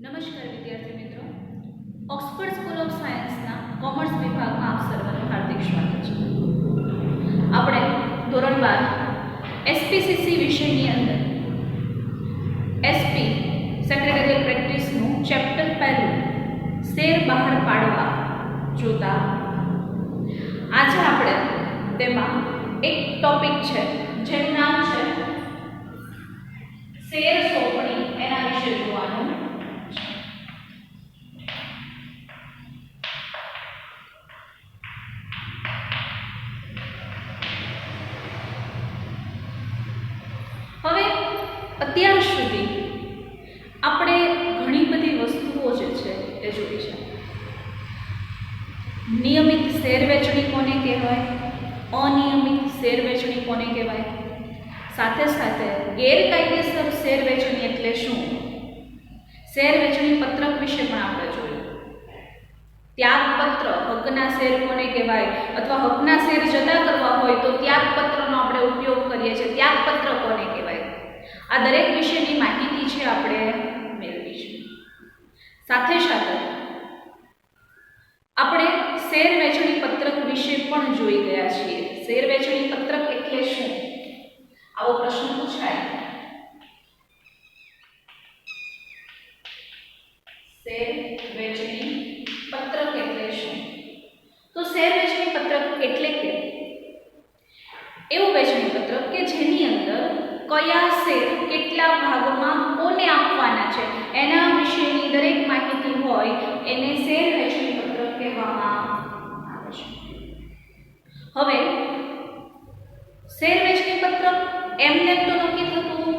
નમસ્કાર વિદ્યાર્થી મિત્રો, ઓક્સફર્ડ સ્કૂલ ઓફ સાયન્સના કોમર્સ વિભાગમાં આપ સર્વનું હાર્દિક સ્વાગત છે. આપણે ધોરણ 12 એસપીસીસી વિષયની અંદર એસપી સેક્રેટરીયલ પ્રેક્ટિસનું ચેપ્ટર પહેલું શેર બહાર પાડવા જોતા. આજે આપણે તેમાં એક ટોપિક છે જેનું નામ છે શેર સોંપણી. એના વિશે જોવાનું. હવે અત્યાર સુધી આપણે ઘણી બધી વસ્તુઓ જે છે એ જોઈ છે. નિયમિત શેર વેચણી કોને કહેવાય, અનિયમિત શેર વેચણી કોને કહેવાય, સાથે સાથે ગેરકાયદેસર શેર વેચણી એટલે શું, શેર વેચણી પત્રક વિશે પણ આપણે જોયું. ત્યાગપત્ર, હકના શેર કોને કહેવાય, અથવા હકના શેર જતા કરવા હોય તો ત્યાગપત્રનો આપણે ઉપયોગ કરીએ છીએ, ત્યાગપત્ર કોને કહેવાય. આ દરેક વિશેની માહિતી છે આપણે મેળવીશું. સાથે સાથે આપણે શેર વેચણી પત્રક વિશે પણ જોઈ ગયા છીએ. શેર વેચણી પત્રક એટલે શું, આવો પ્રશ્ન પૂછાય. શેર વેચણી પત્રક એટલે શું? તો શેર વેચણી પત્રક એટલે કે એવું વેચણી પત્રક કે જેની અંદર કયા શેર કેટલા ભાગમાં કોને આપવાના છે એના વિશેની દરેક માહિતી હોય એને શેર વેચણી પત્રક કહેવામાં આવે છે. હવે શેર વેચણી પત્રક એમને તો નક્કી થતું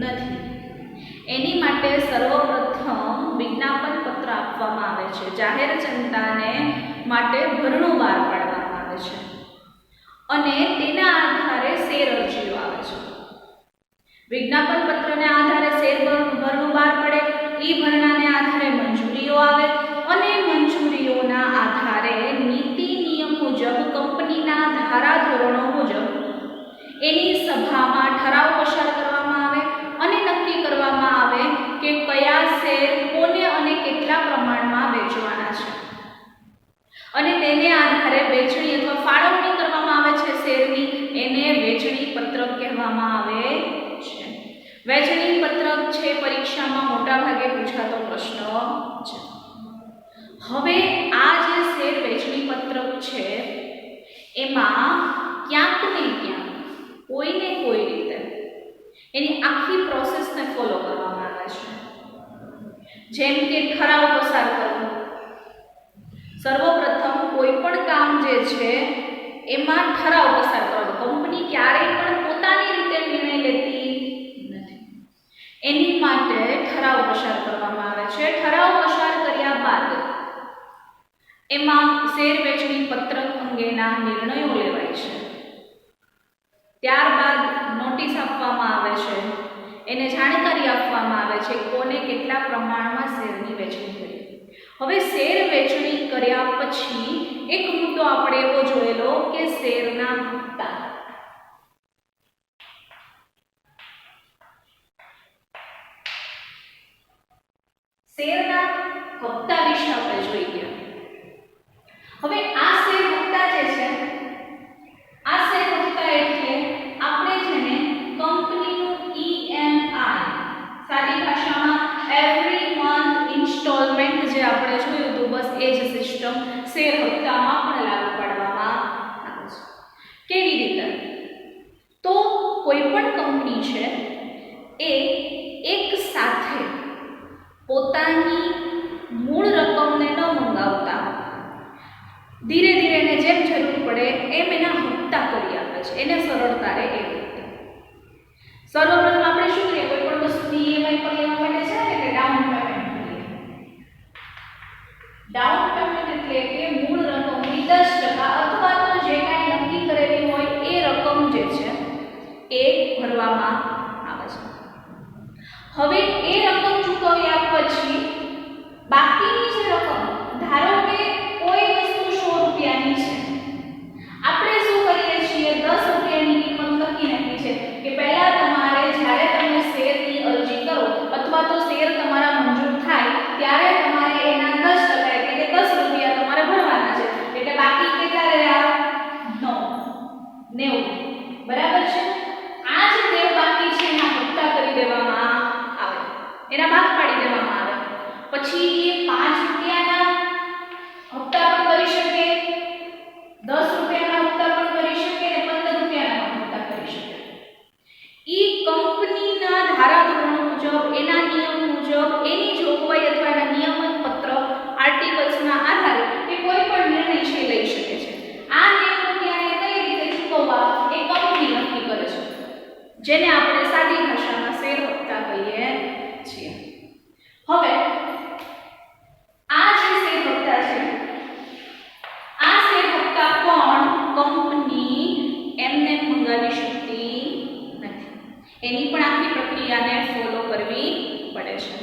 નથી. એની માટે સર્વપ્રથમ વિજ્ઞાપન પત્ર આપવામાં આવે છે, જાહેર જનતાને માટે ભરણું બહાર પાડવામાં આવે છે અને તેના આધારે શેર અરજીઓ આવે છે. વિજ્ઞાપન પત્રને આધારે શેર ભરણું બહાર પડે, એ ભરણાને આધારે મંજૂરીઓ આવે અને મંજૂરીઓના આધારે નીતિ નિયમ મુજબ કંપનીના ધારા ધોરણો મુજબ એની સભામાં ઠરાવ પસાર કરવામાં આવે અને નક્કી કરવામાં આવે કે કયા શેર કોને અને કેટલા પ્રમાણમાં વેચવાના છે અને તેને આધારે વેચણી અથવા ફાળવણી કરવામાં આવે છે શેરની. એને વેચણી પત્રક કહેવામાં આવે છે. વેચણી પત્રક છે પરીક્ષામાં મોટા ભાગે પૂછાતો પ્રશ્ન છે. હવે આ જે શેર વેચણી પત્રક છે એમાં ક્યાંક ને ક્યાંક કોઈને કોઈ રીતે એની આખી પ્રોસેસને ફોલો કરવામાં આવે છે. જેમ કે ઠરાવ પસાર કરવો. સર્વપ્રથમ કોઈ પણ કામ જે છે એમાં ઠરાવ પસાર કરવો. કંપની ક્યારેય પણ પોતાની રીતે નિર્ણય લેતી નથી. એની માટે ઠરાવ પસાર કરવામાં આવે છે. ઠરાવ પસાર કર્યા બાદ એમાં શેર વેચણી પત્રક અંગેના નિર્ણયો લેવાય છે. ત્યારબાદ નોટિસ આપવામાં આવે છે, એને જાણકારી આપવામાં આવે છે કોને કેટલા પ્રમાણમાં શેરની વેચણી કરી. હવે શેર વેચણી કર્યા પછી એક મુદ્દો આપણે એવો જોયેલો કે શેરના હપ્તા. શેરના હપ્તા વિશે આપણે જોઈ ગયા. હવે આ શેર હપ્તા જે છે, આ શેર હપ્તા એટલે આપણે જેને કંપનીનું EMI, સાદી ભાષામાં એવરી મંથ ઇન્સ્ટોલમેન્ટ જે આપણે જોયું હતું, બસ એ જ સિસ્ટમ શેર હપ્તામાં પણ લાગુ પાડવામાં આવે છે. કેવી રીતે? તો કોઈ પણ કંપની છે એ એક સાથે પોતાની મૂળ રકમને ન મંગાવતા ધીરે ધીરે એને જેમ જરૂર પડે એમ એના હપ્તા કરી આપે છે. એને સરળતા રહે એ રીતે. સર્વપ્રથમ આપણે શું કરીએ, કોઈ પણ વસ્તુની EMI પર લેવા માટે છે ને કે ડાઉન પેમેન્ટ કરીએ. ડાઉન પેમેન્ટ એટલે કે મૂળ રકમની 10% અથવા તો જે કાંઈ નક્કી કરેલી હોય એ રકમ જે છે એ ભરવામાં આવે છે. હવે એ રકમ ચૂકવ્યા પછી બાકીની જે રકમ, ધારો કે કોઈ વસ્તુ 100 રૂપિયાની છે, આપણે શું કરીએ છીએ 10 રૂપિયાની કિંમત નક્કી છે કે પહેલા તમારે જ્યારે એના ભાગ પાડી દેવામાં આવે. પછી એ 5 રૂપિયાના હપ્તા પણ કરી શકે, 10 રૂપિયાના હપ્તા પણ કરી શકે અને 15 રૂપિયાના પણ હપ્તા કરી શકે. ઈ કંપનીના ધારાધોરણો મુજબ, એના નિયમ મુજબ, એની જોગવાઈ અથવા એના નિયમન પત્ર આર્ટિકલ્સના આધારે એ કોઈ પણ નિર્ણય છે લઈ શકે છે. આ નિયમો ક્યારે કઈ રીતે ચૂકવવા એ કંપની નક્કી કરે છે, જેને આપણે સાદી ભાષામાં શેર હપ્તા કહીએ છીએ. હવે આ જે શેર હપ્તા છે, આ શેર હપ્તા પણ કંપની એમને મંગાવી શકતી નથી. એની પણ આખી પ્રક્રિયાને ફોલો કરવી પડે છે.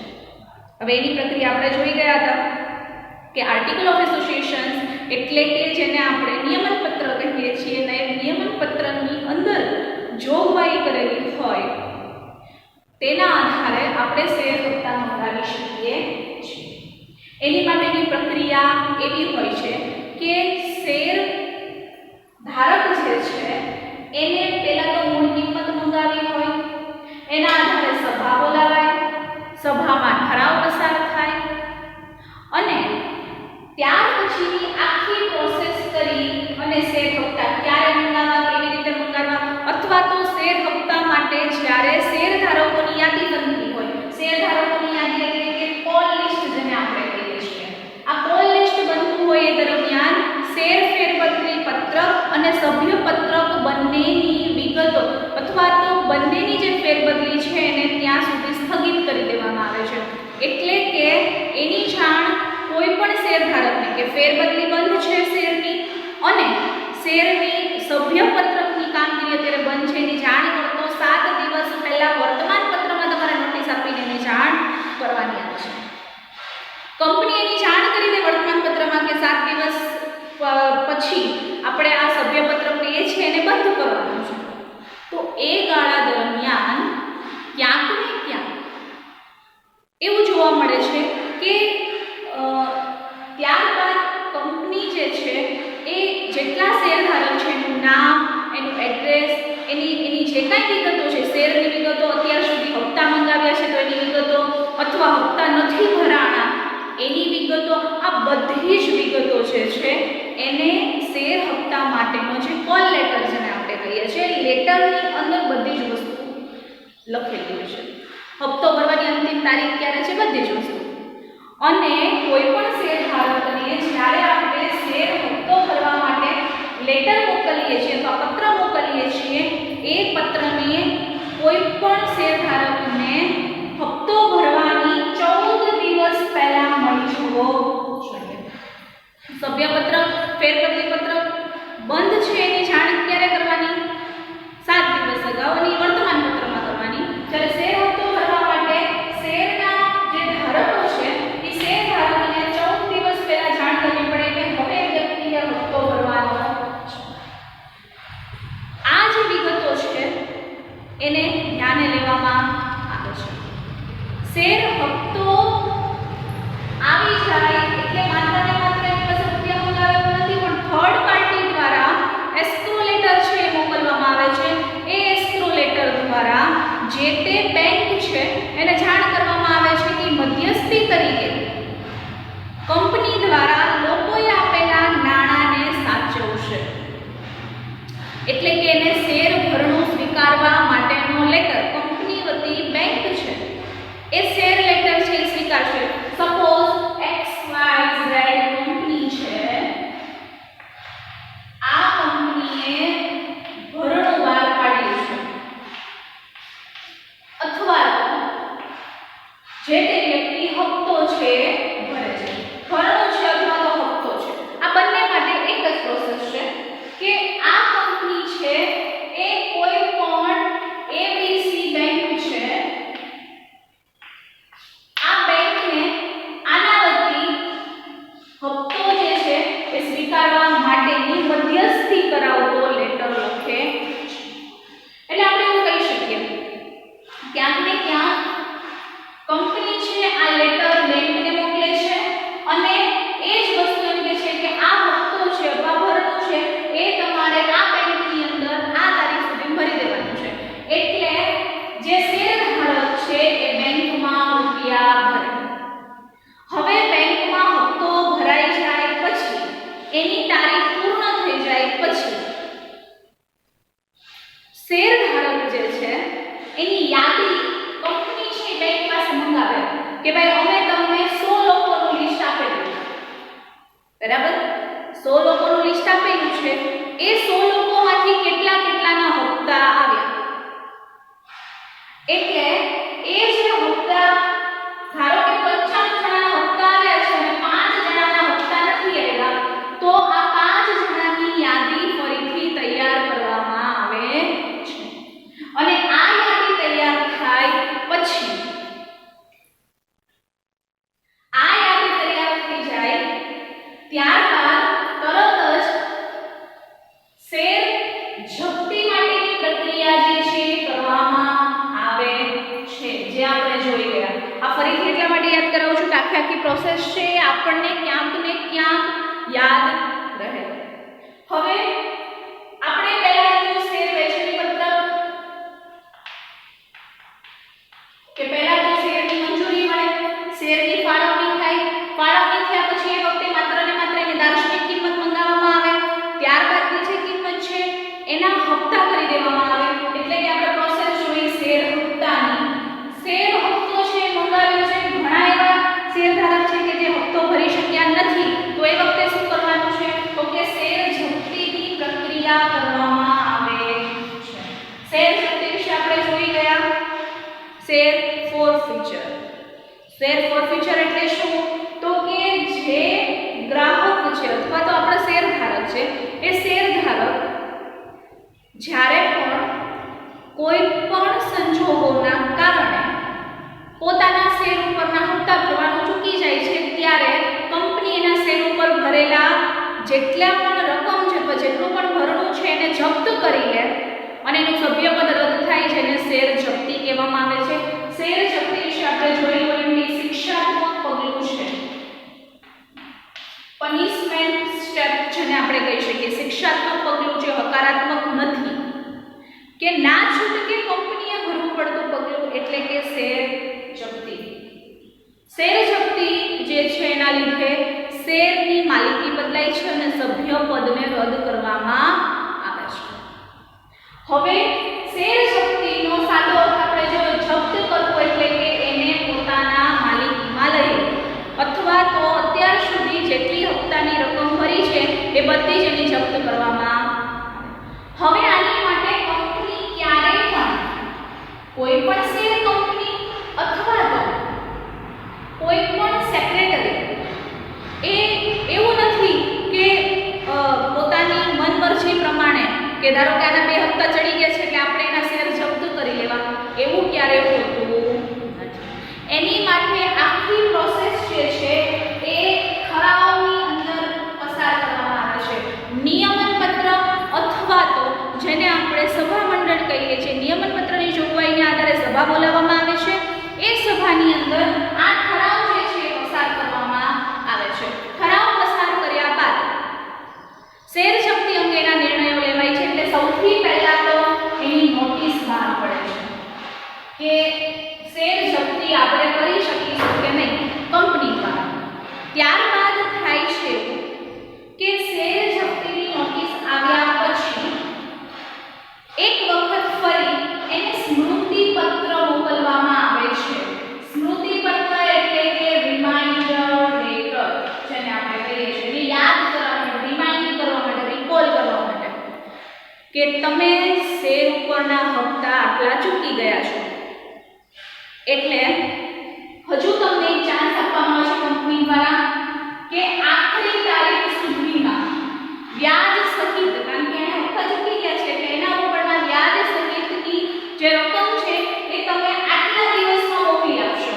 હવે એની પ્રક્રિયા આપણે જોઈ ગયા હતા કે આર્ટિકલ ઓફ એસોસિએશન એટલે કે જેને આપણે નિયમન પત્ર કહીએ છીએ, અને નિયમન પત્રની અંદર જોગવાઈ કરેલી હોય તેના આધારે આપણે શેર હપ્તા મંગાવી શકીએ છીએ. એની માટેની પ્રક્રિયા એવી હોય છે કે શેર ધારક જે છે એને પહેલા તો મૂળ કિંમત મંગાવી હોય, એના આધારે સભા બોલાવાય, સભામાં ઠરાવ પસાર થાય અને ત્યાર પછીની આખી પ્રોસેસ કરી અને શેર હપ્તા ક્યારે મંગાવવા, કેવી રીતે મંગાવવા, અથવા તો શેર હપ્તા માટે જ્યારે શેર ધારકોની યાદી બનતી હોય, શેર ધારકોની યાદી એટલે કે કોલ લિસ્ટ જેને આપણે કહીએ છીએ, આ કોલ લિસ્ટ બનતું હોય એ દરમિયાન શેર ફેરબદલી પત્રક અને સભ્ય પત્રક બંનેની વિગતો અથવા તો બંનેની જે ફેરબદલી છે એને ત્યાં સુધી સ્થગિત કરી દેવામાં આવે છે. એટલે કે એની જાણ કોઈ પણ શેર ધારકને કે ફેરબદલી બંધ છે શેરની અને શેરની સભ્ય પત્રકની કામગીરી અત્યારે બંધ છે એની જાણ કરતો 7 દિવસ પહેલા વર્તમાન પત્રમાં તમારે નોટિસ આપીને એની જાણ કરવાની આવે છે. કંપની એની જાણ કરી દે વર્તમાન પત્રમાં કે 7 દિવસ પછી આપણે આ સભ્ય પત્રક એ છે એને બંધ કરવાનું છે. તો એ ગાળા દરમિયાન ક્યાંક ને ક્યાંક એવું જોવા મળે છે કે ત્યારબાદ કંપની જે છે એ જેટલા શેરધારક છે એનું નામ, એનું એડ્રેસ, એની જે કાંઈ વિગતો છે, શેરની વિગતો, અત્યાર સુધી હપ્તા મંગાવ્યા છે તો એની વિગતો અથવા હપ્તા નથી ભરાણા એની વિગતો, આ બધી જ વિગતો જે છે એને શેર હપ્તા માટેનો જે કોલ લેટર જેને આપણે કહીએ છીએ, લેટરની અંદર બધી જ વસ્તુ લખેલી હોય છે. હપ્તો ભરવાની અંતિમ તારીખ ક્યારે છે, બધી જ વસ્તુ. અને કોઈ પણ શેરધારકને જ્યારે આપણે શેર હપ્તો ભરવા માટે લેટર મોકલીએ છીએ અથવા પત્ર મોકલીએ છીએ, એ પત્રને કોઈ પણ શેરધારકને હપ્તો ભરવાની 14 દિવસ પહેલા મળી જવો જોઈએ. સભ્યપત્રક, ફેરબદલી પત્રક બંધ છે એની જાણ ક્યારે કરવાની? 7 દિવસ અગાઉ અને વર્તમાન પત્રમાં કરવાની. જ્યારે શેર હપ્તો ભરવા માટે શેરના જે ધારકો છે એ શેર ધારકોને 14 દિવસ પહેલા જાણ કરવી પડે કે હવે વ્યક્તિએ હપ્તો ભરવાનો છે. આ જે વિગતો છે એને ધ્યાને લેવામાં આવે છે. શેર હપ્તો આવી જાય એટલે માત્ર ને માત્ર એક પાસે રૂપિયા મંગાવ્યો નથી, પણ થર્ડ પાર્ટી દ્વારા એસ્ક્રો લેટર છે એ મોકલવામાં આવે છે. એ એસ્ક્રો લેટર દ્વારા જે તે બેંક છે એને જાણ કરવામાં આવે છે કે મધ્યસ્થી તરીકે કંપની દ્વારા લોકોએ આપેલા નાણાંને સાચવશે. એટલે કે એને શેર ભરણું સ્વીકારવા માટેનો લેટર કંપની વતી બેંક છે એ શેર લેટર છે એ સ્વીકારશે. સપોઝ XYZ કંપની છે, આ કંપનીએ ભરણું બહાર પાડ્યું છે અથવા જે તે વ્યક્તિ હપ્તો છે ભરે છે, ભરણું છે અથવા તો હપ્તો છે, આ બંને માટે એક જ પ્રોસેસ છે કે આ કંપની છે એ કોઈ પણ ABC બેંક છે, આ બેંકને આના વતી હપ્તો જે છે એ સ્વીકારવા માટેની મધ્યસ્થી કરાવતો લેટર લખે છે. એટલે આપણે એવું કહી શકીએ ક્યાંક ને ક્યાંક કંપની છે આ લેટર બેંકને મોકલે છે અને કે ભાઈ અમે તમને 100 લોકોનું લિસ્ટ આપેલું છે, બરાબર? 100 લોકોનું લિસ્ટ આપેલું છે, એ 100 લોકોમાંથી કેટલાના હપ્તા આવ્યા, એટલે એ જે હપ્તા, ધારો કે 95 જણાના હપ્તા આવ્યા છે અને 5 જણાના હપ્તા નથી આવ્યા, તો આ 5 જણાની યાદી ફરીથી તૈયાર કરવામાં આવે છે અને આ યાદી તૈયાર થાય પછી આ યાદી તૈયાર થઈ જાય ત્યારબાદ તરત જ શેર જપ્તી માટેની પ્રક્રિયા જે છે કરવામાં આવે છે, જે આપણે જોઈ ગયા. આ ફરીથી એટલા માટે યાદ કરાવું છું કે આખી પ્રોસેસ છે આપણને ક્યાંક ને ક્યાંક યાદ રહે. હવે આપણે પહેલા જો શેર વેચણી પત્રક કે પહેલા તો શેરની મંજૂરી મળે, શેરની ફાળવણી થાય, ફાળવણી થયા પછી એ વખતે માત્ર ને માત્ર એની દાર્શનિક કિંમત મંગાવવામાં આવે, ત્યારબાદની જે કિંમત છે એના હપ્તા કરી દેવામાં આવે, એટલે કે આપણે પ્રોસેસ જોઈ શેર હપ્તાની. શેર હપ્તો છે મંગાવ્યો છે, ઘણા એવા શેરધારક છે કે જે હપ્તો ભરી શક્યા નથી, તો એ વખતે શું કરવાનું છે, તો કે શેર જપ્તીની પ્રક્રિયા કરવામાં આવે છે. શેર જપ્તી વિશે આપણે જોઈ ગયા. શેર ફોરફીચર. શેર ફોરફીચર એટલે શું, તો કે જે ગ્રાહક છે અથવા તો આપણા શેરધારક છે, એ શેરધારક જ્યારે પણ કોઈ પણ સંજોગોના કારણે પોતાના શેર ઉપરના હપ્તા ભરવાનું ચૂકી જાય છે, ત્યારે કંપની એના શેર ઉપર ભરેલા જેટલા પણ રકમ છે અથવા જેટલું પણ ભરણું છે એને જપ્ત કરી લે અને એનું સભ્યપદ રદ થાય છે, એને શેર જપ્તી કહેવામાં આવે છે. શેર જપ્તી વિશે આપણે જોયું એમની શિક્ષાત્મક પગલું છે, પનિશમેન્ટ સ્ટેપ જેને આપણે કહી શકીએ. શિક્ષાત્મક પગલું જે હકારાત્મક નથી કે ના છૂટકે કંપનીએ ભરવું પડતું પગલું, એટલે કે શેર જપ્તી. શેર જપ્તી જે છે એના લીધે શેરની માલિકી બદલાય છે અને સભ્ય પદને રદ કરવામાં આવે છે. હવે શેર જપ્તીનો સાદો અર્થ આપણે જો જપ્ત કરવું એટલે કે એને પોતાના માલિકીમાં લઈ અથવા તો અત્યાર સુધી જેટલી હપ્તાની રકમ ભરી છે એ બધી જ એની જપ્ત કરવામાં આવે. હવે આની માટે કંપની ક્યારેય પણ કોઈ પણ શેર કંપની અથવા તો કોઈ પણ સેક્રેટરી એ એવું નથી કે પોતાની મનમરજી પ્રમાણે કે ધારો કે આના 2 હપ્તા ચડી ગયા છે એટલે આપણે એના શેર જપ્ત કરી લેવા, એવું ક્યારેય હોતું નથી. એની માટે આખી પ્રોસેસ જે છે એ ઠરાવની અંદર પસાર કરવામાં આવે છે. નિયમન પત્ર અથવા તો જેને આપણે સભા મંડળ કહીએ છીએ, નિયમન પત્રની જોગવાઈના આધારે સભા બોલાવવામાં આવે છે. એ સભાની અંદર આ ઠરાવ જે છે પસાર કરવામાં આવે છે. ઠરાવ પસાર કર્યા બાદ શેર જપ્તી અંગેના નિર્ણયો લેવાય છે. એટલે સૌથી પહેલા તો એની નોટિસ બહાર પડે છે કે શેર જપ્તી આપણે કરી શકીશું કે નહીં કંપની દ્વારા. ત્યારબાદ થાય છે કે શેર જપ્તીની નોટિસ આવ્યા પછી એક વખત ફરી એને સ્મૃતિ પત્ર મોકલવામાં આવે છે. સ્મૃતિ પત્ર એટલે કે રિમાઇન્ડર લેટર જેને આપણે કહીએ છીએ, યાદ કરવા માટે, રિમાઇન્ડ કરવા માટે, રિકોલ કરવા માટે કે તમે શેર ઉપરના હપ્તા આટલા ચૂકી ગયા છો, એટલે હજુ તમને એક ચાન્સ આપવામાં આવે છે કંપની દ્વારા કે આખરી તારીખ સુધીમાં વ્યાજ સહિત, કારણ કે એને હપ્તા ચૂકી ગયા છે એટલે એના ઉપરના વ્યાજ સહિતની જે રકમ છે એ તમે આટલા દિવસમાં મોકલી આપશો,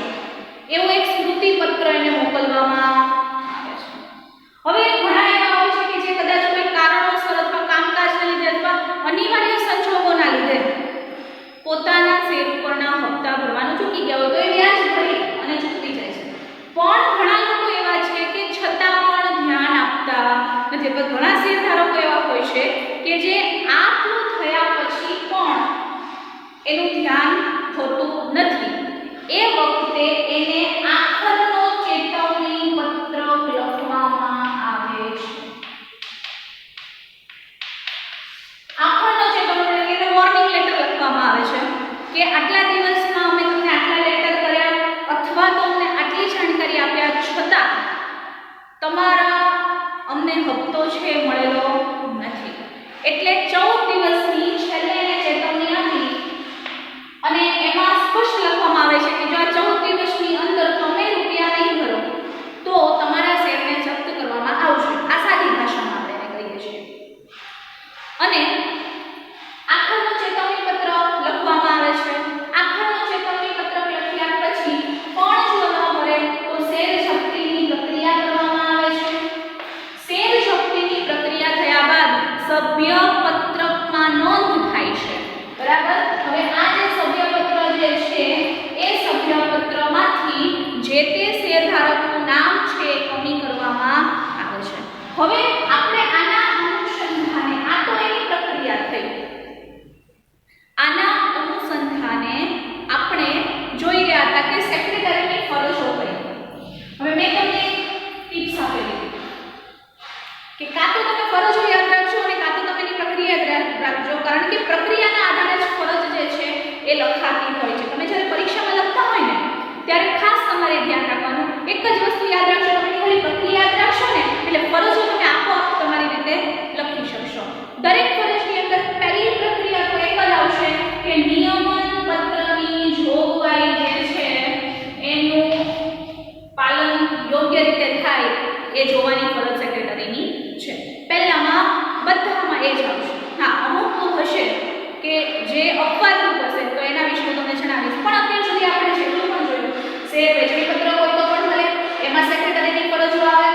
એવું એક સ્મૃતિ પત્ર એને મોકલવામાં આવે છે. હવે ઘણા એવા હોય છે કે જે કદાચ કોઈ કારણોસર અથવા કામકાજના લીધે અથવા અનિવાર્ય સંજોગોના લીધે પોતાના શેર ઉપરના હપ્તા ભરવાનું ચૂકી ગયા હોય તો એ વ્યાજ ભરી અને ચૂકવી જાય છે. પણ ઘણા લોકો એવા છે કે છતાં પણ ધ્યાન આપતા નથી. ઘણા શેરધારકો એવા હોય છે કે જે આટલું થયા પછી પણ એનું ધ્યાન હોતું નથી. એ વખતે એને આખરનો ચેતવણી પત્ર લખવામાં આવે છે. આખરનો ચેતવણી એટલે વોર્નિંગ લેટર લખવામાં આવે છે કે આટલા દિવસમાં અમે તમને આટલા લેટર કર્યા અથવા તો અમને અમને હપ્તો છે મળેલો નથી. એટલે 14 દિવસની છેલ્લે એને ચેતવણી આપી અને એમાં સ્પષ્ટ લખવામાં આવે છે કે જો આ 14 દિવસની અંદર તમે રૂપિયા નહીં ભરો તો તમારા શેરને જપ્ત કરવામાં આવશે. આ સાદી ભાષામાં આપણે કહીએ છીએ. અને આખરનો ચેતવણી પત્ર લખવામાં આવે છે. આખરનો ચેતવણી પત્ર લખ્યા પછી પણ જો ન ભરે તો શેર જપ્તીની પ્રક્રિયા કરવામાં આવે છે. શેર જપ્તીની પ્રક્રિયા થયા બાદ સભ્ય પત્રકમાં નોંધ થાય છે. બરાબર. હવે આ જે સભ્ય પત્ર જે છે એ સભ્ય પત્રમાંથી જે તે શેરધારકનું નામ છે કમી કરવામાં આવે છે. હવે આપણે આના અનુસંધાને આ તો એની પ્રક્રિયા થઈ. આના અનુસંધાને આપણે જોઈ ગયા હતા કે સેક્રેટરીની ફરજો કઈ. હવે મેં તમને ટિપ્સ આપેલી કે કાં તો તમે ફરજો યાદ રાખજો અને કાં તો તમે એની પ્રક્રિયા યાદ રાખજો, કારણ કે પ્રક્રિયાના આધારે જ ફરજ જે છે એ લખાતી હોય છે. તમે જ્યારે પરીક્ષામાં લખતા હોય ને ત્યારે ખાસ તમારે ધ્યાન રાખવાનું, એક જ વસ્તુ યાદ રાખજો. તમે ખાલી પ્રક્રિયા યાદ રાખશો ને એટલે ફરજો તમે આપોઆપ તમારી રીતે લખી શકશો. દરેક ફરજની અંદર પહેલી પ્રક્રિયા તો એક જ આવશે કે નિયમન પત્રની જોગવાઈ જે છે એનું પાલન યોગ્ય રીતે થાય એ જોવાની ફરજ સેક્રેટરીની છે. પહેલામાં બધામાં એ જ આવશે. હા, અમુક તો હશે કે જે અપવાદરૂપ હશે તો એના વિશે હું તમને જણાવીશ. પણ અત્યાર સુધી આપણે જેટલું પણ જોયું, શેર વેચણી પત્ર હોય તો પણ ભલે એમાં સેક્રેટરીની ફરજો આવે,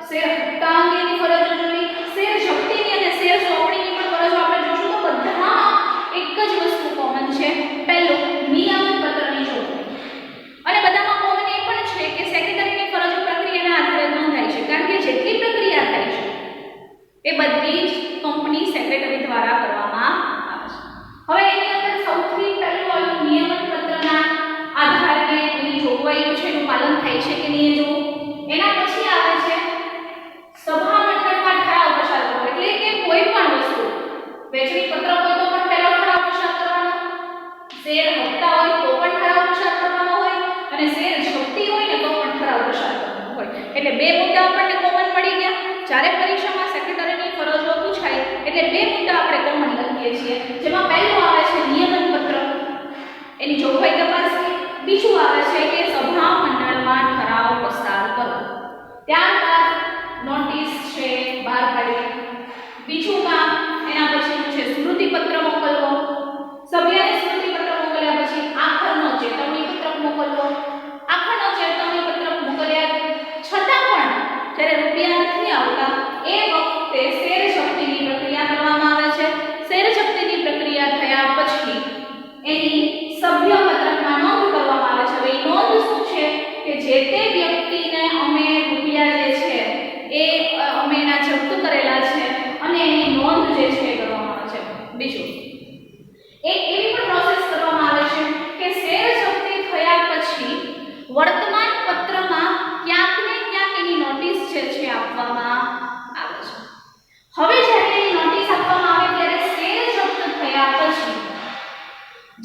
શેર હપ્તા અંગેની ફરજો જોઈ, શેર જપ્તીની અને શેર સોંપણીની પણ ફરજો આપણે જોશું. તો બધામાં એક જ વસ્તુ કોમન છે. પહેલું નિયમન પત્રની જોગવાઈ. અને બધામાં કોમન એ પણ છે કે સેક્રેટરીની ફરજો પ્રક્રિયાના આધારે નોંધાય છે, કારણ કે જેટલી પ્રક્રિયા થાય છે એ બધી જ કંપની સેક્રેટરી દ્વારા કરવામાં આવે છે. હવે એની અંદર સૌથી પહેલું આવ્યું નિયમન પત્રના આધારે એની જોગવાઈઓ છે એનું પાલન થાય છે કે નહીં એ જોવું. એના પછી આવે છે સભા મંડળમાં ઠરાવ પસાર કરવો. એટલે કે કોઈ પણ વસ્તુ વેચણી પત્ર હોય તો પણ પહેલો ઠરાવ પસાર કરવાનો, શેર હપ્તા હોય તો પણ ઠરાવ પસાર કરવાનો હોય, અને શેર જપ્તી હોય ને તો પણ ઠરાવ પસાર કરવાનો હોય. એટલે બે મુદ્દા આપણને કોમન મળી ગયા. જ્યારે પરીક્ષામાં સેક્રેટરીની ફરજો પૂછાય એટલે બે મુદ્દા આપણે કોમન લખીએ છીએ, જેમાં પહેલું આવે છે નિયમન પત્ર, એની જોગવાઈ તપાસવી. બીજું આવે છે કે સભા મંડળમાં ઠરાવ પસાર કરવો. ત્યારબાદ નોટિસ છે બહાર પાડવી. બીજું કામ એના પછીનું છે સ્મૃતિપત્ર મોકલવો. સભ્યને સ્મૃતિપત્ર મોકલ્યા પછી આખરનો ચેતવણી પત્રક મોકલવો. આખરનો ચેતવણી પત્રક મોકલ્યા છતાં પણ જ્યારે રૂપિયા નથી આવતા એ વખતે શેર જપ્તીની પ્રક્રિયા કરવામાં આવે છે. શેર જપ્તીની પ્રક્રિયા થયા પછી એની સભ્ય પત્રકમાં નોંધ કરવામાં આવે છે. હવે એ નોંધ શું છે કે જે તે વ્યક્તિને અમે રૂપિયા જે છે એ અમે એના જપ્ત કરેલા છે અને એની નોંધ જે છે એ કરવામાં આવે છે. બીજું એક એવી પણ પ્રોસેસ કરવામાં આવે છે કે શેર જપ્તી થયા પછી વર્તમાન પત્રમાં ક્યાંક ને ક્યાંક એની નોટિસ જે છે આપવામાં આવે છે. હવે જ્યારે એની નોટિસ આપવામાં આવે ત્યારે શેર જપ્ત થયા પછી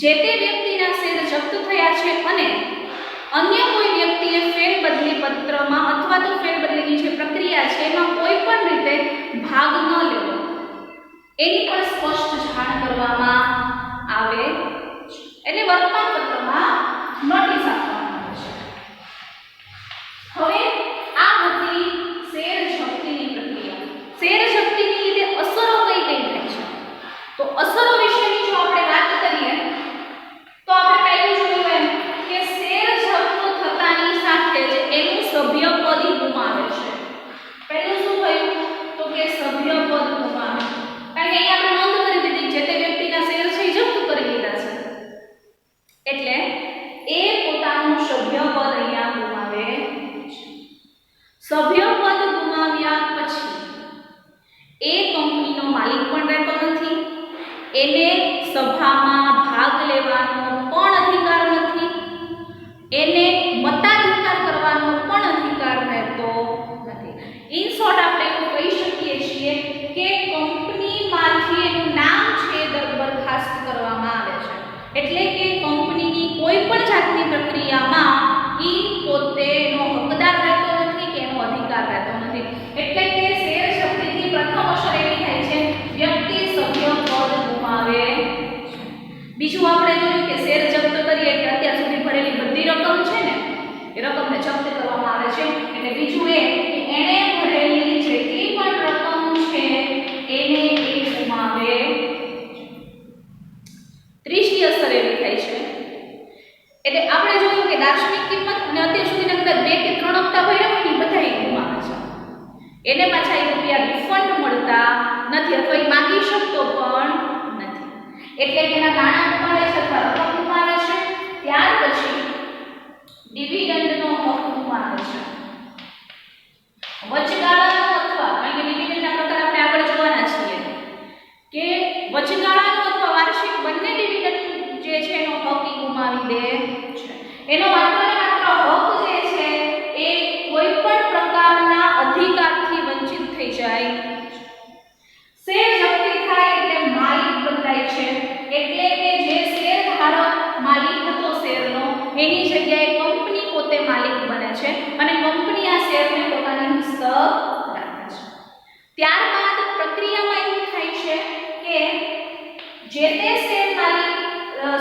જે તે વ્યક્તિના શેર જપ્ત થયા છે અને અન્ય કોઈ વ્યક્તિએ ફેરબદલી પત્રમાં અથવા તો ફેરબદલીની જે પ્રક્રિયા છે એમાં કોઈ પણ રીતે ભાગ ન લેવો એની પણ સ્પષ્ટ જાણ કરવામાં આવે છે. એટલે વર્તમાન પત્રમાં નોટિસ આપવામાં આવે છે. હવે આ હતી શેર જપ્તીની પ્રક્રિયા. શેર જપ્તીની લીધે અસરો કઈ કઈ થાય છે તો અસરો વિશેની જો આપણે વાત કરીએ તો આપણે પહેલું જોયું એમ કે શેર જપ્ત થતાની સાથે જ એનું સભ્યપદ ગુમાવે છે. પહેલું શું થયું તો કે સભ્યપદ ગુમાવે. કારણ કે અહીંયા આપણે નોંધ કરી દીધી જે તે વ્યક્તિના શેર છે જપ્ત કરી લીધા છે એટલે એ પોતાનું સભ્યપદ અહીંયા ગુમાવે છે. સભ્યપદ ગુમાવ્યા પછી એ કંપનીનો માલિક પણ રહેતો નથી, એને સભામાં ભાગ લેવાનો પણ અધિકાર નથી, એને મતાધિકાર કરવાનો પણ અધિકાર રહેતો નથી. ઇન શોર્ટ આપણે એવું કહી શકીએ છીએ કે કંપનીમાંથી એનું નામ છે બરખાસ્ત કરવામાં આવે છે. એટલે કે કંપનીની કોઈ પણ જાતની પ્રક્રિયામાં ઈ પોતેનો હકદાર રહેતો નથી કે એનો અધિકાર રહેતો નથી. એટલે કે શેર આવે છે એટલે બીજું એ કે એણે ભરેલી જેટલી પણ રકમ છે એને એ ગુમાવે. ત્રીજી અસર એવી થાય છે એટલે આપણે જોયું કે દાર્શનિક કિંમત અને અત્યાર સુધીના કદાચ 2 કે 3 હપ્તા ભર્યા હોય ને બધા એ ગુમાવે છે. એને પાછા એ રૂપિયા રિફંડ મળતા નથી અથવા એ માંગી શકતો પણ નથી. એટલે કે એના નાણાં ગુમાવે છે અથવા રકમ ગુમાવે છે. ત્યાર પછી ડિવિડન્ડનો હક ગુમાવે છે. વચગાળાનો અથવા કારણ કે ડિવિડન્ડના પ્રકાર આપણે આગળ જોવાના છીએ કે વચગાળાનો અથવા વાર્ષિક બંને ડિવિડન્ડ જે છે એનો હક ગુમાવી દે છે. એનો માત્ર ને માત્ર હક જે છે એ કોઈ પણ પ્રકારના અધિકારથી વંચિત થઈ જાય. શેર જપ્તી થાય એટલે માલિક બદલાય છે એટલે કે જે શેર ધારક માલિક હતો શેરનો એની જગ્યાએ કંપની પોતે માલિક બને છે અને કંપની આ શેરને પોતાની હસ્તક રાખે છે. ત્યારબાદ પ્રક્રિયામાં એવું થાય છે કે જે તે શેર માલિક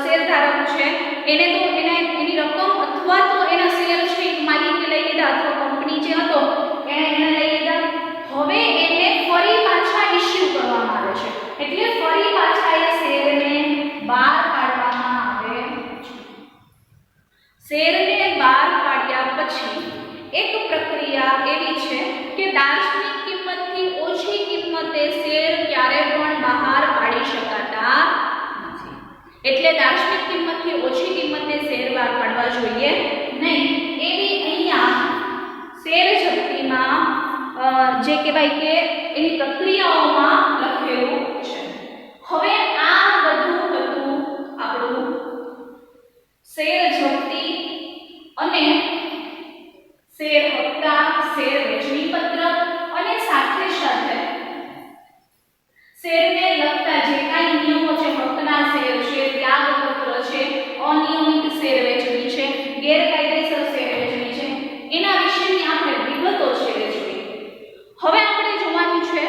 શેરધારક છે એને તો એની રકમ અથવા તો એના શેર છે માલિકે લઈ લીધા અથવા કંપની જે હતો એને લઈ લીધા. હવે એને ફરી પાછા ઇશ્યુ કરવામાં આવે છે એટલે ફરી પાછા એ શેરને બહાર પાડવામાં આવે છે. શેરને બહાર પાડ્યા પછી એક પ્રક્રિયા એવી છે કે દાર્શનિક કિંમતથી ઓછી કિંમતે શેર ક્યારે પણ બહાર પાડી શકાતા નથી. એટલે દાર્શનિક કિંમતથી ઓછી કિંમતે શેર બહાર પાડવા જોઈએ નહીં એવી અહીંયા શેર જપ્તીમાં જે કહેવાય કે એની પ્રક્રિયાઓમાં લખેલું છે. હવે આ બધું હતું આપણું શેર જપ્તી અને શેર હપ્તા, શેર વેચણી પત્રક અને સાથે સાથે શેરને લગતા જે કાંઈ નિયમો છે, હકના શેર છે, ત્યાગપત્ર છે, અનિયમિત શેર વેચણી છે, ગેરકાયદેસર શેર વેચણી છે, એના વિશેની આપણે વિગતો છે એ જોઈ. હવે આપણે જોવાનું છે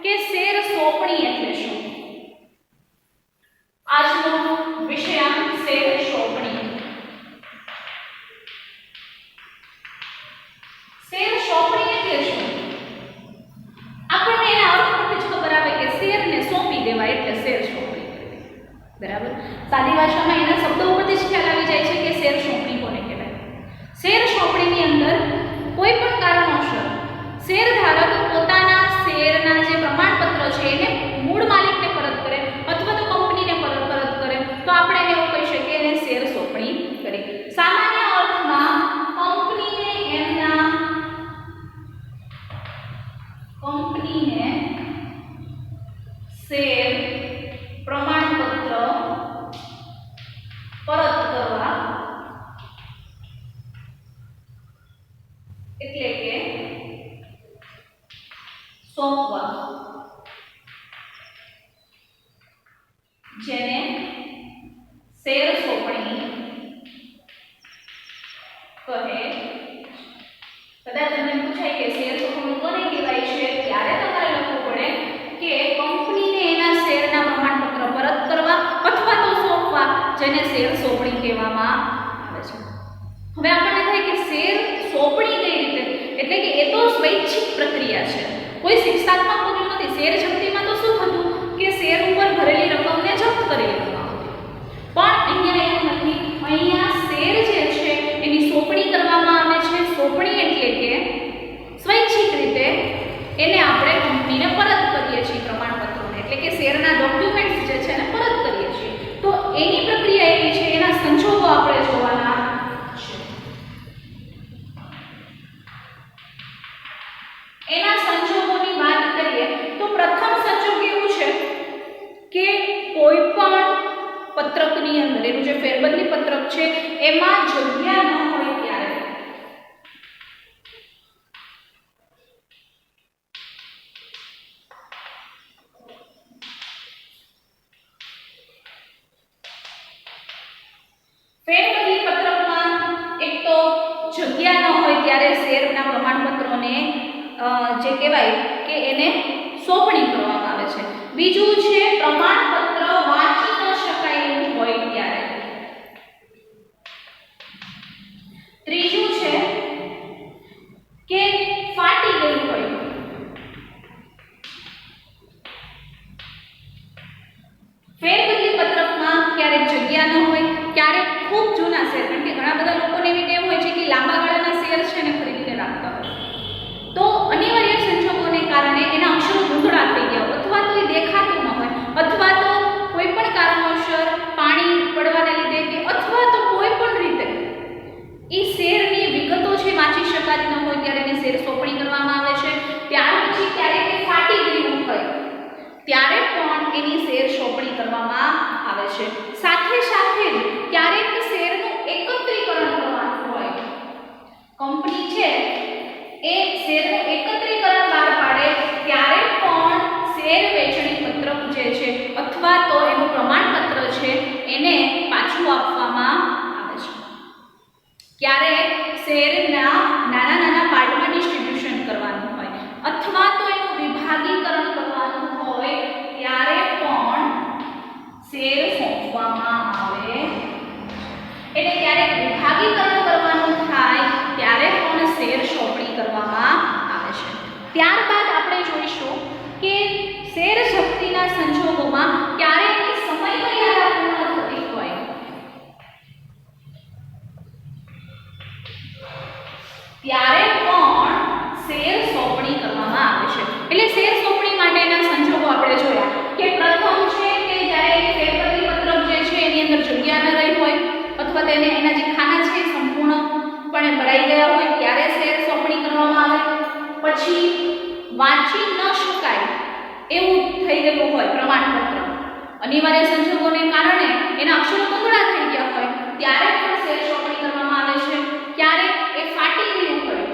કે શેર સોંપણી એટલે શું. આજનો વિષયાંક શેર સોંપણી. શેર સોંપણી એટલે શું? આપણને એના અર્થ પરથી જ ખબર આવે કે શેરને સોંપી દેવા એટલે શેર સોંપણી કરવી. બરાબર. સાદી ભાષામાં એના શબ્દો ઉપરથી જ ખ્યાલ આવી જાય છે કે શેર સોંપણી કોને કહેવાય. શેર સોંપણીની અંદર કોઈ પણ કારણોસર શેરધારક પોતાના શેરના જે પ્રમાણપત્ર છે એને મૂળ માલિકને પરત કરે અથવા તો કંપનીને પરત કરે તો આપણે એને એવું કહી શકીએ એને શેર સોંપણી કરી. સામાન્ય અર્થમાં કંપનીને શેર પ્રમાણપત્ર પરત કરવા એટલે કે સોંપવા જેને શેર સોંપણી કહે. કદાચ તમને પૂછાય કે શેર સોંપણી કોને કહેવાય છે ત્યારે તમારે લખવું પડે કે કંપનીને એના શેરના પ્રમાણપત્ર પરત કરવા અથવા તો સોંપવા જેને શેર સોંપણી કહેવામાં આવે છે. હવે આપણને થાય કે શેર સોંપણી કઈ રીતે એટલે કે એ તો સ્વૈચ્છિક પ્રક્રિયા છે, કોઈ શિક્ષાત્મક પગલું નથી. શેર જપ્તીમાં તો શું થતું કે શેર ઉપર ભરેલી રકમને જપ્ત કરી લેવામાં આવતી પણ અહીંયા એવું નથી. અહીંયા શેર જે છે એની સોંપણી કરવામાં આવે છે. સોંપણી એટલે કે સ્વૈચ્છિક રીતે એને આપણે કંપનીને પરત કરીએ છીએ પ્રમાણપત્રોને એટલે કે શેરના ડોક્યુમેન્ટ્સ જે છે એને પરત કરીએ છીએ. તો એની પ્રક્રિયા એવી છે, એના સંજોગો આપણે જોવાના છે. એના સંજોગોની વાત કરીએ તો પ્રથમ સંજોગ એવું છે કે કોઈ પણ પત્રકની અંદર એનું જે ફેરબદલી પત્રક છે એમાં જગ્યા ન હોય ત્યારે ફેરબદલી પત્રકમાં એક તો જગ્યા ન હોય ત્યારે શેરના પ્રમાણપત્રોને જે કહેવાય કે એને સોંપણી કરવામાં આવે છે. બીજું છે પ્રમાણપત્ર વાંચી ન શકાય એવું હોય ત્યારે. ત્રીજું છે ત્યારે પણ એની શેર સોંપણી કરવામાં આવે છે. સાથે સાથે જ ક્યારેક શેરનું એકત્રીકરણ કરવાનું હોય, કંપની છે એ શેરનું એકત્રીકરણ બહાર પાડે ત્યારે પણ શેર વેચણી પત્રક જે છે અથવા તો એનું પ્રમાણપત્ર છે એને પાછું આપવામાં આવે છે. ક્યારેક શેરના નાના નાના પાર્ટમાં ડિસ્ટ્રીબ્યુશન કરવાનું હોય અથવા તો એનું વિભાગીકરણ કરવાનું હોય ત્યારે પણ શેર સોંપવામાં આવે. એટલે ક્યારેક વિભાગીકરણ કરવાનું થાય ત્યારે પણ શેર સોંપણી કરવામાં આવે છે. ત્યારબાદ આપણે જોઈશું કે શેર જપ્તીના સંજોગોમાં ક્યારેક સમયમર્યાદા પૂર્ણ થતી હોય ત્યારે પણ શેર સોંપણી કરવામાં આવે છે. એટલે શેર સોંપણી માટેના સંજોગો આપણે જોયા કે પ્રથમ છે કે જ્યારે શેરપત્રી પત્રક જે છે એની અંદર જગ્યા ન રહી હોય અથવા તેને એના જે ખાના છે સંપૂર્ણપણે ભરાઈ ગયા હોય ત્યારે શેર સોંપણી કરવામાં આવે. પછી વાંચી ન શકાય એવું થઈ ગયું હોય પ્રમાણપત્ર, અનિવાર્ય સંજોગોને કારણે એના અક્ષરો કુંગળા થઈ ગયા હોય ત્યારે પણ શેર સોંપણી કરવામાં આવે છે. ક્યારેક એ ફાટી ગયું હોય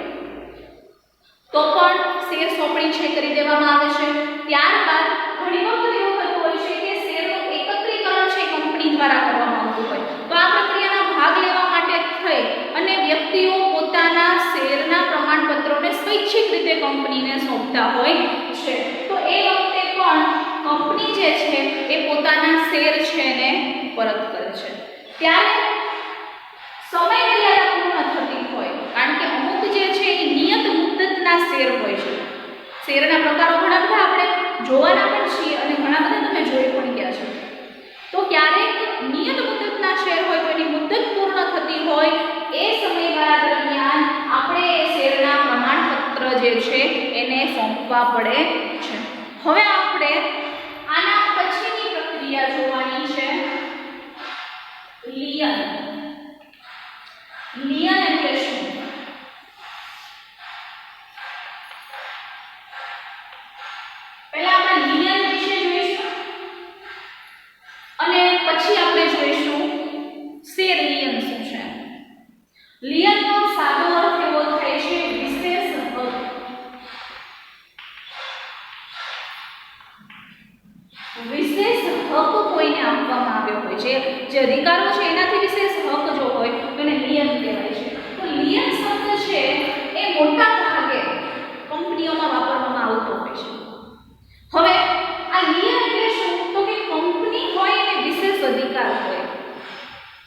તો પણ શેર સોંપણી છે કરી દેવામાં આવે છે. ત્યારબાદ ઘણી વખત એવું થતું હોય છે કે શેરનું એકત્રીકરણ છે કંપની દ્વારા કરવામાં આવતું હોય તો આ પ્રક્રિયામાં ભાગ લેવા માટે થઈ અને વ્યક્તિઓ પોતાના શેરના પ્રમાણપત્રોને સ્વૈચ્છિક રીતે કંપનીને સોંપતા હોય છે. તો એ વખતે પણ કંપની જે છે એ પોતાના શેર છે એને પરત કરે છે. ત્યારે સમયમર્યાદા પૂર્ણ થતી હોય કારણ કે અમુક જે છે એ નિયત મુદ્દતના શેર હોય છે. શેરના પ્રકારો ઘણા બધા આપણે જોવાના પણ છીએ અને ઘણા બધા તમે જોઈ પણ ગયા છો. તો ક્યારેક નિયત મુદ્દતના શેર હોય તો એની મુદ્દત પૂર્ણ થતી હોય એ સમયગાળા દરમિયાન આપણે એ શેરના પ્રમાણપત્ર જે છે એને સોંપવા પડે છે. હવે આપણે આના પછીની પ્રક્રિયા જોવાની છે લિયન. લિયન એટલે શું? પહેલા આપણે લિયન વિશે જોઈશું અને પછી આપણે જોઈશું શેર લિયન શું છે. લિયનનો સાદો અર્થ એવો થાય છે વિશેષ હક. વિશેષ હક કોઈને આપવામાં આવ્યો હોય છે, જે અધિકારો છે એનાથી વિશેષ હક જો હોય તો એને લિયન કહેવાય છે. તો લિયન શબ્દ છે એ મોટા ભાગે કંપનીઓમાં વાપરવામાં આવતો હોય છે. હવે આ લિયન એટલે શું? તો કે કંપની હોય એને વિશેષ અધિકાર હોય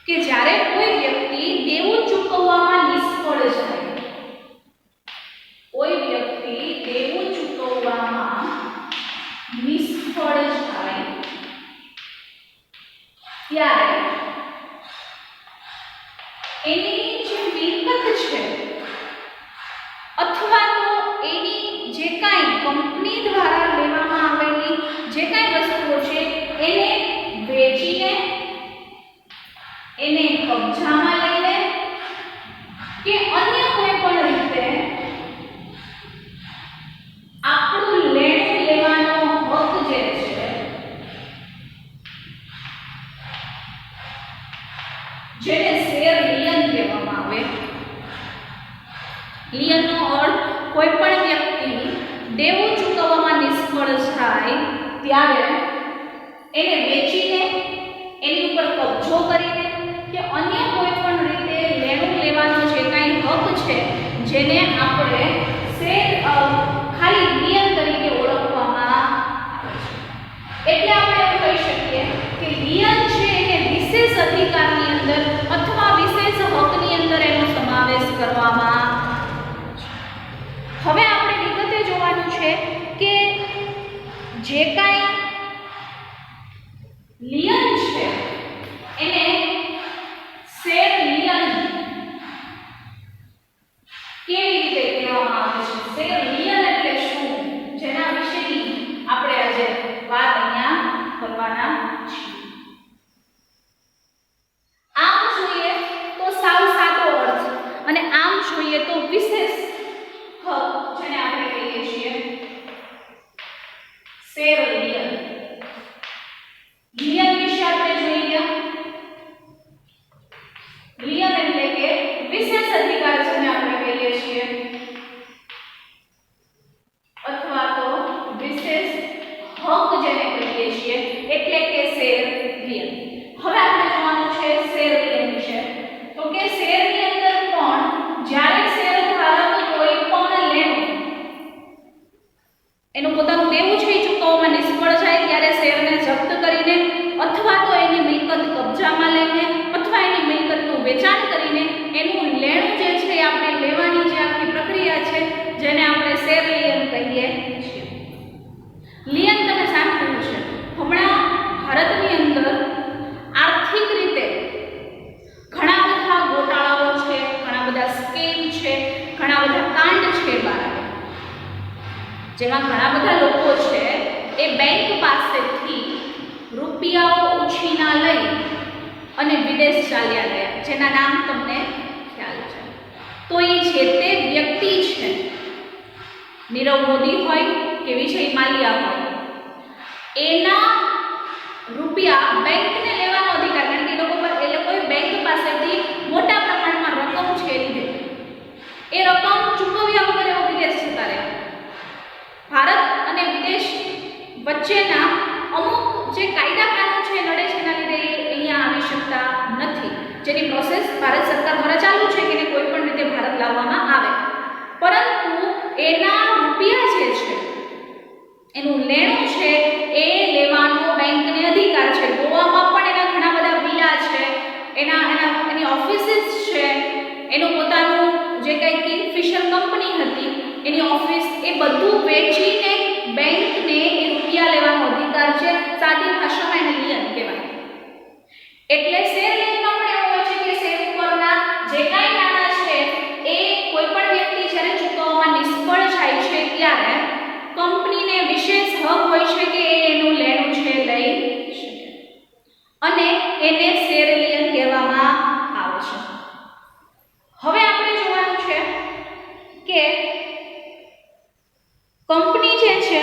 કે જ્યારે કોઈ વ્યક્તિ દેવું ચૂકવવામાં નિષ્ફળ જાય, કોઈ વ્યક્તિ દેવું ચૂકવવામાં નિષ્ફળ જાય ત્યારે એની જે મિલકત છે અથવા તો એની જે કાંઈ કંપની દ્વારા લેવામાં આવેલી જે કાંઈ વસ્તુઓ છે એને વેચીને, એને કબજામાં લઈને કે અન્ય કોઈ પણ રીતે આપણું લેણું લેવાનો હક જે છે જેને શેર લિયન કહેવામાં આવે. લિયનનો અર્થ કોઈ પણ વ્યક્તિ દેવું ચૂકવવામાં નિષ્ફળ જાય ત્યારે એને વેચીને, એની ઉપર કબજો કરીને કે અન્ય કોઈ પણ રીતે લેણું લેવાનો જે કાંઈ હક છે જેને આપણે શેર ખાલી લિયન તરીકે ઓળખવામાં આવે છે. એટલે આપણે એવું કહી શકીએ કે લિયન છે એને વિશેષ અધિકારની અંદર અથવા વિશેષ હકની અંદર એનો સમાવેશ કરવામાં આવે છે. હવે આપણે વિગતે જોવાનું છે કે જે કાંઈ લિયન છે એને શેર લિયન કેવી રીતે કહેવામાં આવે છે, શેર લિયન એટલે શું, જેના વિશેની આપણે આજે વાત અહીંયા કરવાના છીએ. આમ જોઈએ તો સાવ સાદો અર્થ અને આમ જોઈએ તો વિશેષ હક જેને આપણે કહીએ છીએ શેર લિયન. ઘણા બધા કાંડ છે બહાર આવ્યા, જેમાં ઘણા બધા લોકો છે એ બેંક પાસેથી રૂપિયાઓ ઉછીના લઈ અને વિદેશ ચાલ્યા ગયા, જેના નામ તમને ખ્યાલ છે. તો એ જે તે વ્યક્તિ છે, નીરવ મોદી હોય કે વિજય માલ્યા હોય, એના રૂપિયા બેંકને લેવાનો અધિકાર, કારણ કે એ લોકોએ બેંક પાસેથી મોટા પ્રમાણમાં રકમ છે લીધેલી, એ રકમ ચૂકવ્યા વગર એવો વિદેશ જતા રહ્યા. ભારત અને વિદેશ વચ્ચેના અમુક જે કાયદા કાનૂન છે નડે છે, એના લીધે અહીંયા આવી શકતા નથી, જેની પ્રોસેસ ભારત સરકાર દ્વારા ચાલુ છે કે કોઈ પણ રીતે ભારત લાવવામાં આવે. પરંતુ એના રૂપિયા જે છે, એનું લેણું છે, એ લેવાનો બેંકને અધિકાર છે. ગોવામાં પણ એના ઘણા બધા વિલા છે, એની ઓફિસીસ છે, એનું પોતાનું જે કંઈ કિંગફિશર કંપની હતી એની ઓફિસ, એ બધું વેચીને બેંકને એ રૂપિયા લેવાનો અધિકાર છે. સાદી ભાષામાં એને લિયન કહેવાય. એટલે શેર લેણનો પણ એવું હોય છે કે શેર ઉપરના જે કાંઈ નાણાં છે એ કોઈ પણ વ્યક્તિ જ્યારે ચૂકવવામાં નિષ્ફળ જાય છે ત્યારે કંપનીને વિશેષ હક હોય છે કે એનું લેણું છે લઈ શકે, અને એને શેર લિયન કહેવામાં આવે છે. હવે આપણે જોવાનું છે કે કંપની જે છે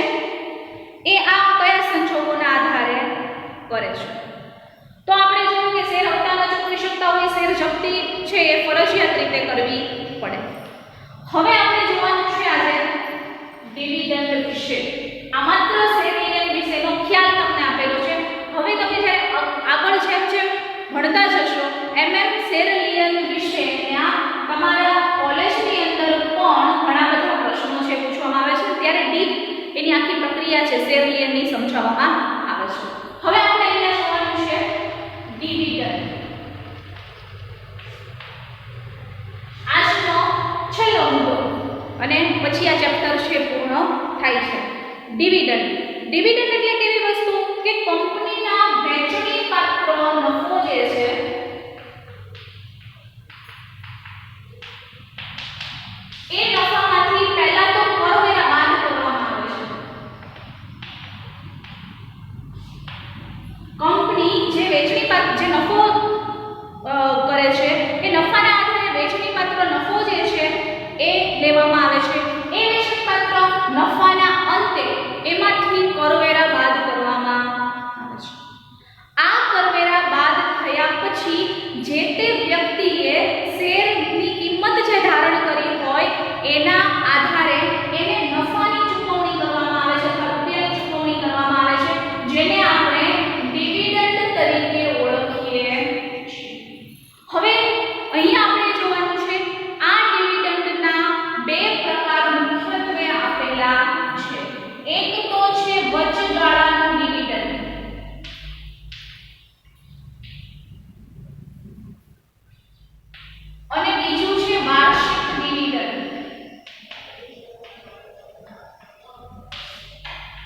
એ આ કયા સંજોગોના આધારે કરે છે. તો આપણે જોયું કે શેર હપ્તા ન ચૂકવી શકતા હોય, શેર જપ્તી છે એ ફરજિયાત રીતે કરવી પડે. હવે આપણે જોવાનું છે આજે ડિવિડન્ડ વિશે. આ માત્ર શેર લિયન વિશેનો ખ્યાલ તમને આપેલો છે. હવે તમે જ્યારે આગળ જેમ જેમ ભણતા જશો એમ શેર લિયન વિશેના તમારા કોલેજની અંદર પણ ઘણા બધા પ્રશ્નો છે પૂછવામાં આવે છે, ત્યારે ડીપ એની આખી પ્રક્રિયા છે શેર લિયનની સમજાવવામાં આવે છે. હવે આપણે અહીંયા જોવાનું છે ડિવિડન્ડ. આજનો છેલ્લો મુદ્દો અને પછી આ ચેપ્ટર છે પૂર્ણ થાય છે. ડિવિડન્ડ. ડિવિડન્ડ એટલે કેવી વસ્તુ કે કંપનીના વહેંચણી પાત્ર નફો જે છે એ નફામાંથી પહેલા તો કરવેરા બાદ કરવામાં આવે છે. કંપની જે વેચણી પાત્ર જે નફો કરે છે એ નફાના આધારે વેચણી પાત્ર નફો જે છે એ લેવામાં આવે છે. એ વેચણી પાત્ર નફાના અંતે એમાંથી કરવેરા બાદ કરવામાં આવે છે. આ કરવેરા બાદ થયા પછી જે તે વ્યક્તિએ શેરની કિંમત જે ધારણ કરી હોય એના આધારે એને નફાની ચૂકવણી કરવામાં આવે છે, અથવા રૂપિયાની ચૂકવણી કરવામાં આવે છે, જેને આપણે ડિવિડન્ડ તરીકે ઓળખીએ છીએ. હવે અહીંયા આપણે જોવાનું છે આ ડિવિડન્ડના બે પ્રકાર મુખ્યત્વે આપેલા છે. એક તો છે વચગાળાનું ડિવિડન્ડ, અને બીજું છે વાર્ષિક ડિવિડન્ડ.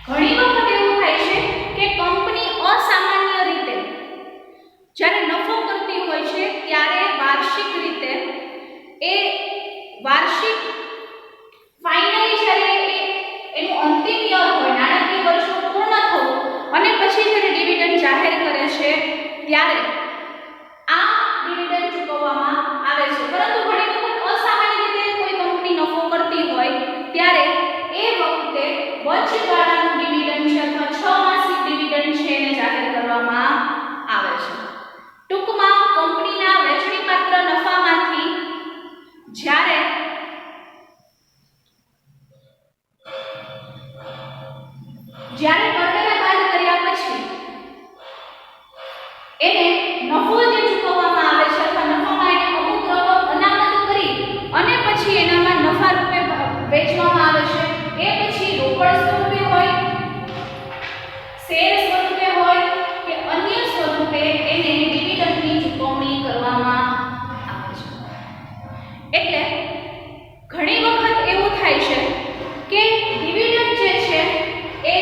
ઘણી વખત એવું થાય છે કે કંપની અસામાન્ય રીતે જ્યારે નફો કરતી હોય છે ત્યારે વાર્ષિક રીતે એ વાર્ષિક ફાઇનલી જ્યારે એનું અંતિમ યર હોય, નાણાકીય વર્ષનું પૂર્ણ થવું અને પછી જ્યારે ડિવિડન્ડ જાહેર કરે છે ત્યારે આ ડિવિડન્ડ ચૂકવવામાં આવે છે. પરંતુ ઘણી વખત અસામાન્ય રીતે કોઈ કંપની નફો કરતી હોય ત્યારે એ વખતે વચગાળાનું ડિવિડન્ડ છે અથવા 6 માસિક ડિવિડન્ડ છે એને જાહેર કરવામાં આવે છે. ટૂંકમાં કંપનીના વેચણી પાત્ર નફામાંથી જ્યારે કરવેરા બાદ કર્યા પછી એને નફો જે ચૂકવવામાં આવે છે અથવા નફામાં એને અમુક રકમ અનામત કરી અને પછી એનામાં નફા રૂપે વેચવામાં આવે છે. એ પછી રોકડ સ્વરૂપે હોય, શેર સ્વરૂપે હોય કે અન્ય સ્વરૂપે એને ડિવિડન્ડની ચૂકવણી કરવામાં આવે છે. એટલે ઘણી વખત એવું થાય છે કે ડિવિડન્ડ જે છે એ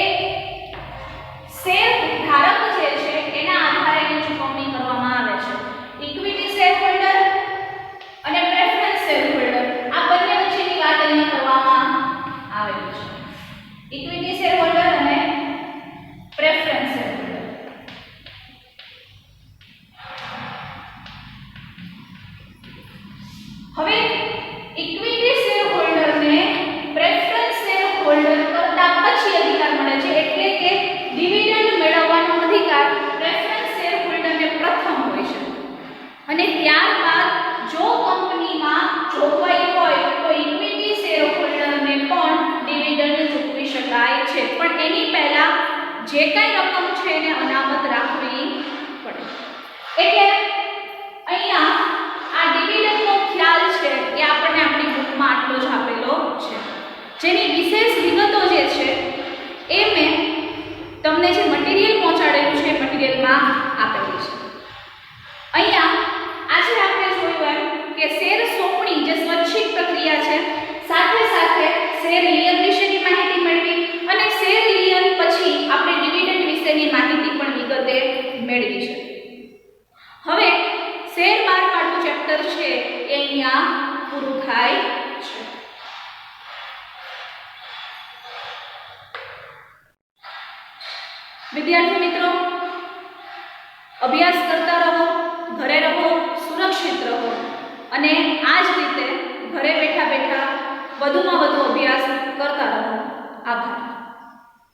શેર ધારક જે છે એના આધારે એની ચૂકવણી કરવામાં આવે છે. ઇક્વિટી શેર હોલ્ડર અને પ્રેફરન્સ શેર હોલ્ડર આ બંને વચ્ચેની અને ત્યારબાદ જો કંપનીમાં જોગવાઈ હોય તો ઇક્વિટી શેર હોલ્ડરને પણ ડિવિડન્ડ ચૂકવી શકાય છે, પણ એની પહેલા જે કાંઈ રકમ છે એને અનામત રાખવી પડે. એટલે અહીંયા આ ડિવિડન્ડનો ખ્યાલ છે એ આપણને આપણી બુકમાં આટલો જ આપેલો છે. જેની વિશેષ વિગતો જે છે એ મેં તમને જે મટીરીયલ પહોંચાડેલું છે એ મટીરીયલમાં આપેલી છે. અહીંયા આજે આપણે જોયું એમ કે શેર સોંપણી જે સ્વૈચ્છિક પ્રક્રિયા છે, સાથે સાથે શેર લિયન વિશેની માહિતી મેળવી અને શેર લિયન પછી આપણે ડિવિડન્ડ વિશેની માહિતી પણ વિગતે મેળવી છે. હવે શેર બહાર પાડવું ચેપ્ટર છે એ અહીંયા પૂરું થાય છે. વિદ્યાર્થી મિત્રો, અભ્યાસ કરતા રહો, ઘરે રહો, સુરક્ષિત રહો અને આ જ રીતે ઘરે બેઠા બેઠા વધુમાં વધુ અભ્યાસ કરતા રહો. આભાર.